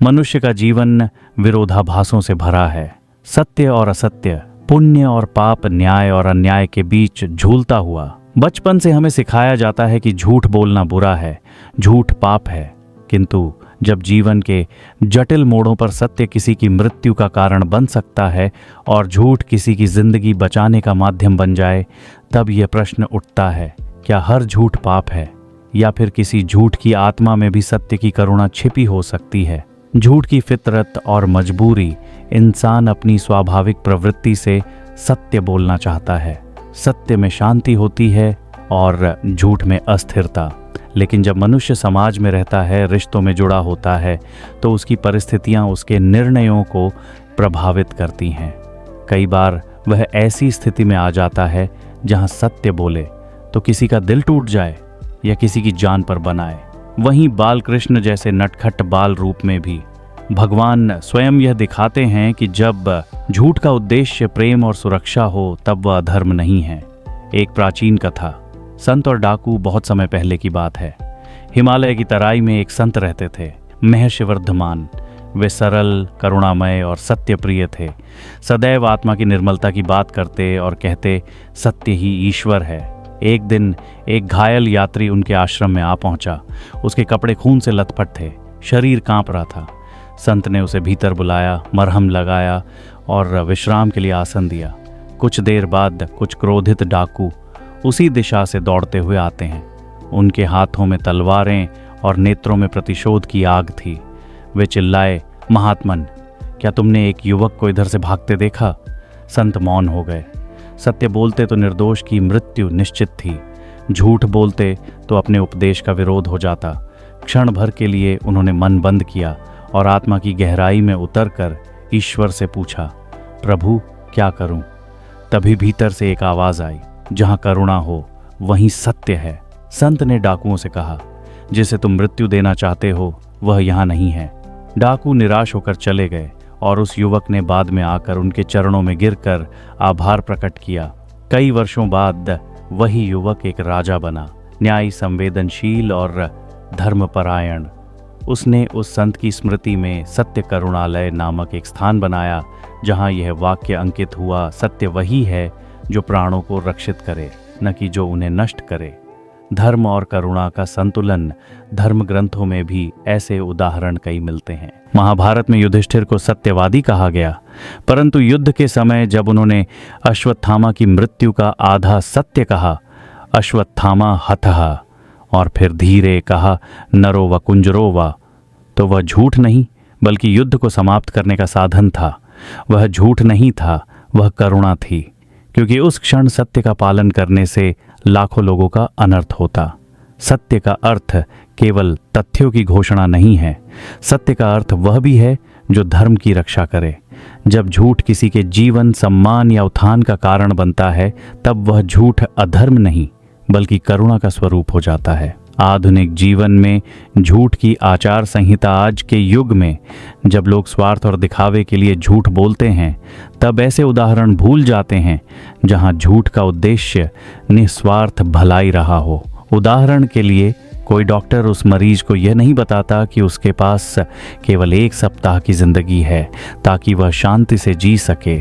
मनुष्य का जीवन विरोधाभासों से भरा है। सत्य और असत्य, पुण्य और पाप, न्याय और अन्याय के बीच झूलता हुआ। बचपन से हमें सिखाया जाता है कि झूठ बोलना बुरा है, झूठ पाप है। किंतु जब जीवन के जटिल मोड़ों पर सत्य किसी की मृत्यु का कारण बन सकता है और झूठ किसी की जिंदगी बचाने का माध्यम बन जाए, तब यह प्रश्न उठता है, क्या हर झूठ पाप है, या फिर किसी झूठ की आत्मा में भी सत्य की करुणा छिपी हो सकती है। झूठ की फितरत और मजबूरी, इंसान अपनी स्वाभाविक प्रवृत्ति से सत्य बोलना चाहता है। सत्य में शांति होती है और झूठ में अस्थिरता। लेकिन जब मनुष्य समाज में रहता है, रिश्तों में जुड़ा होता है, तो उसकी परिस्थितियां उसके निर्णयों को प्रभावित करती हैं। कई बार वह ऐसी स्थिति में आ जाता है जहां सत्य बोले तो किसी का दिल टूट जाए या किसी की जान पर बनाए। वहीं बाल कृष्ण जैसे नटखट बाल रूप में भी भगवान स्वयं यह दिखाते हैं कि जब झूठ का उद्देश्य प्रेम और सुरक्षा हो, तब वह अधर्म नहीं है। एक प्राचीन कथा, संत और डाकू। बहुत समय पहले की बात है। हिमालय की तराई में एक संत रहते थे, महर्षि वर्धमान। वे सरल, करुणामय और सत्यप्रिय थे। सदैव आत्मा की निर्मलता की बात करते और कहते, सत्य ही ईश्वर है। एक दिन एक घायल यात्री उनके आश्रम में आ पहुंचा। उसके कपड़े खून से लथपथ थे, शरीर कांप रहा था। संत ने उसे भीतर बुलाया, मरहम लगाया और विश्राम के लिए आसन दिया। कुछ देर बाद कुछ क्रोधित डाकू उसी दिशा से दौड़ते हुए आते हैं। उनके हाथों में तलवारें और नेत्रों में प्रतिशोध की आग थी। वे चिल्लाए, महात्मन, क्या तुमने एक युवक को इधर से भागते देखा? संत मौन हो गए। सत्य बोलते तो निर्दोष की मृत्यु निश्चित थी, झूठ बोलते तो अपने उपदेश का विरोध हो जाता। क्षण भर के लिए उन्होंने मन बंद किया और आत्मा की गहराई में उतरकर ईश्वर से पूछा, प्रभु क्या करूं? तभी भीतर से एक आवाज आई, जहां करुणा हो वहीं सत्य है। संत ने डाकुओं से कहा, जिसे तुम मृत्यु देना चाहते हो वह यहाँ नहीं है। डाकू निराश होकर चले गए और उस युवक ने बाद में आकर उनके चरणों में गिरकर आभार प्रकट किया। कई वर्षों बाद वही युवक एक राजा बना, न्यायी, संवेदनशील और धर्मपरायण। उसने उस संत की स्मृति में सत्य करुणालय नामक एक स्थान बनाया, जहां यह वाक्य अंकित हुआ, सत्य वही है जो प्राणों को रक्षित करे, न कि जो उन्हें नष्ट करे। धर्म और करुणा का संतुलन धर्म ग्रंथों में भी ऐसे उदाहरण कई मिलते हैं। महाभारत में युधिष्ठिर को सत्यवादी कहा गया, परंतु युद्ध के समय जब उन्होंने अश्वत्थामा की मृत्यु का आधा सत्य कहा, अश्वत्थामा हतः, और फिर धीरे कहा, नरो व कुंजरो व, तो वह झूठ नहीं बल्कि युद्ध को समाप्त करने का साधन था। वह झूठ नहीं था, वह करुणा थी, क्योंकि उस क्षण सत्य का पालन करने से लाखों लोगों का अनर्थ होता। सत्य का अर्थ केवल तथ्यों की घोषणा नहीं है, सत्य का अर्थ वह भी है जो धर्म की रक्षा करे। जब झूठ किसी के जीवन, सम्मान या उत्थान का कारण बनता है, तब वह झूठ अधर्म नहीं बल्कि करुणा का स्वरूप हो जाता है। आधुनिक जीवन में झूठ की आचार संहिता, आज के युग में जब लोग स्वार्थ और दिखावे के लिए झूठ बोलते हैं, तब ऐसे उदाहरण भूल जाते हैं जहां झूठ का उद्देश्य निस्वार्थ भलाई रहा हो। उदाहरण के लिए, कोई डॉक्टर उस मरीज को यह नहीं बताता कि उसके पास केवल 1 सप्ताह की जिंदगी है ताकि वह शांति से जी सके।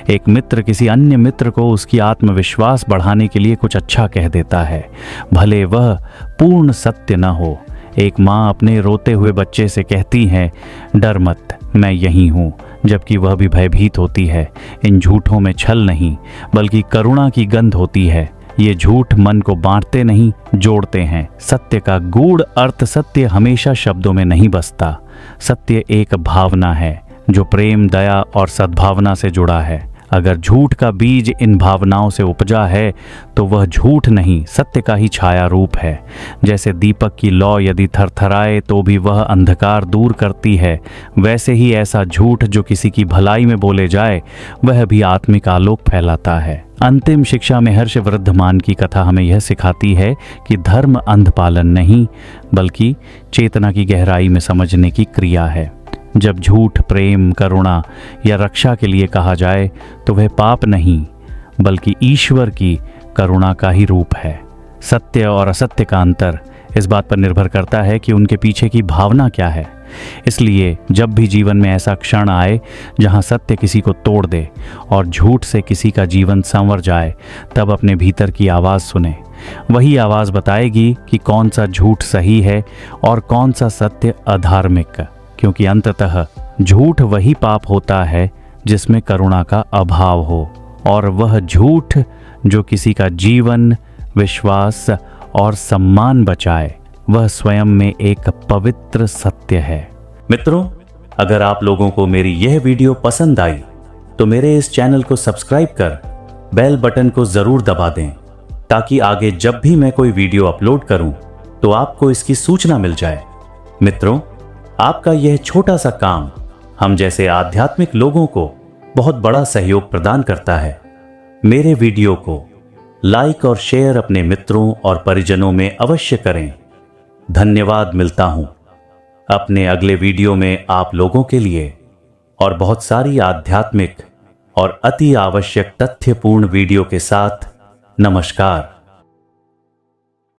एक मित्र किसी अन्य मित्र को उसकी आत्मविश्वास बढ़ाने के लिए कुछ अच्छा कह देता है, भले वह पूर्ण सत्य न हो। एक माँ अपने रोते हुए बच्चे से कहती है, डर मत, मैं यहीं हूँ, जबकि वह भी भयभीत होती है। इन झूठों में छल नहीं बल्कि करुणा की गंध होती है। ये झूठ मन को बांटते नहीं, जोड़ते हैं। सत्य का गूढ़ अर्थ, सत्य हमेशा शब्दों में नहीं बसता। सत्य एक भावना है जो प्रेम, दया और सद्भावना से जुड़ा है। अगर झूठ का बीज इन भावनाओं से उपजा है तो वह झूठ नहीं, सत्य का ही छाया रूप है। जैसे दीपक की लौ यदि थरथराए तो भी वह अंधकार दूर करती है, वैसे ही ऐसा झूठ जो किसी की भलाई में बोले जाए वह भी आत्मिक आलोक फैलाता है। अंतिम शिक्षा में महर्षि वर्धमान की कथा हमें यह सिखाती है कि धर्म अंधपालन नहीं बल्कि चेतना की गहराई में समझने की क्रिया है। जब झूठ प्रेम, करुणा या रक्षा के लिए कहा जाए तो वह पाप नहीं बल्कि ईश्वर की करुणा का ही रूप है। सत्य और असत्य का अंतर इस बात पर निर्भर करता है कि उनके पीछे की भावना क्या है। इसलिए जब भी जीवन में ऐसा क्षण आए जहां सत्य किसी को तोड़ दे और झूठ से किसी का जीवन संवर जाए, तब अपने भीतर की आवाज़ सुने। वही आवाज़ बताएगी कि कौन सा झूठ सही है और कौन सा सत्य अधार्मिक, क्योंकि अंततः झूठ वही पाप होता है जिसमें करुणा का अभाव हो, और वह झूठ जो किसी का जीवन, विश्वास और सम्मान बचाए, वह स्वयं में एक पवित्र सत्य है। मित्रों, अगर आप लोगों को मेरी यह वीडियो पसंद आई तो मेरे इस चैनल को सब्सक्राइब कर बेल बटन को जरूर दबा दें, ताकि आगे जब भी मैं कोई वीडियो अपलोड करूं तो आपको इसकी सूचना मिल जाए। मित्रों, आपका यह छोटा सा काम हम जैसे आध्यात्मिक लोगों को बहुत बड़ा सहयोग प्रदान करता है। मेरे वीडियो को लाइक और शेयर अपने मित्रों और परिजनों में अवश्य करें। धन्यवाद। मिलता हूं अपने अगले वीडियो में आप लोगों के लिए और बहुत सारी आध्यात्मिक और अति आवश्यक तथ्यपूर्ण वीडियो के साथ। नमस्कार।